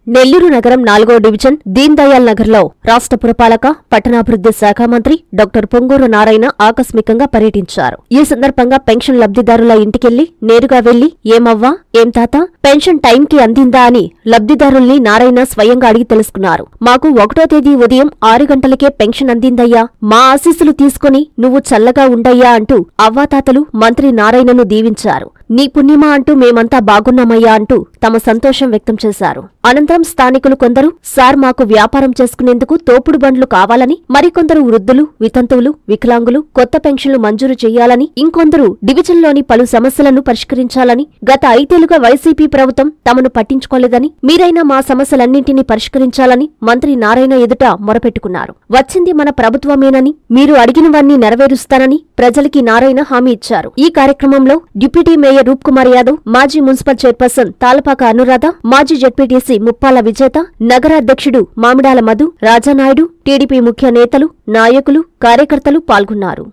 నెల్లూరు నగరం 4వ డివిజన్ దీన్ దయాల్ నగర్లో రాష్ట్ర పురపాలక పట్టణాభివృద్ధి శాఖ మంత్రి డాక్టర్ పొంగూరు నారాయణ ఆకస్మికంగా పర్యటించారు. ఈ సందర్భంగా పెన్షన్ లబ్ధిదారుల ఇంటికెళ్లి నేరుగా వెళ్లి ఏమవ్వా, ఏం తాత, పెన్షన్ టైంకి అందిందా అని లబ్ధిదారుల్ని నారాయణ స్వయంగా అడిగి తెలుసుకున్నారు. మాకు 1వ తేదీ ఉదయం 6 గంటలకే పెన్షన్ అందిందయ్యా, మా ఆశీస్సులు తీసుకుని నువ్వు చల్లగా ఉండయ్యా అంటూ అవ్వాతాతలు మంత్రి నారాయణను దీవించారు. నీ పుణ్యమా అంటూ మేమంతా బాగున్నామయ్యా అంటూ తమ సంతోషం వ్యక్తం చేశారు. అనంతరం స్థానికులు కొందరు సార్ మాకు వ్యాపారం చేసుకునేందుకు తోపుడు బండ్లు కావాలని, మరికొందరు వృద్ధులు, వితంతువులు, వికలాంగులు కొత్త పెన్షన్లు మంజూరు చేయాలని, ఇంకొందరు డివిజన్లోని పలు సమస్యలను పరిష్కరించాలని, గత 5 ఏళ్లుగా వైసీపీ ప్రభుత్వం తమను పట్టించుకోలేదని, మీరైనా మా సమస్యలన్నింటినీ పరిష్కరించాలని మంత్రి నారాయణ ఎదుట మొరపెట్టుకున్నారు. వచ్చింది మన ప్రభుత్వమేనని, మీరు అడిగినవన్నీ నెరవేరుస్తానని ప్రజలకి నారాయణ హామీ ఇచ్చారు. ఈ కార్యక్రమంలో డిప్యూటీ మేయర్ రూప్ కుమార్ యాదవ్, మాజీ మున్సిపల్ చైర్పర్సన్ తాలపాక అనురాధ, మాజీ జెడ్పీటీసీ ముప్పాల విజేత, నగరాధ్యక్షుడు మామిడాల మధు, రాజానాయుడు, టీడీపీ ముఖ్య నేతలు, నాయకులు, కార్యకర్తలు పాల్గొన్నారు.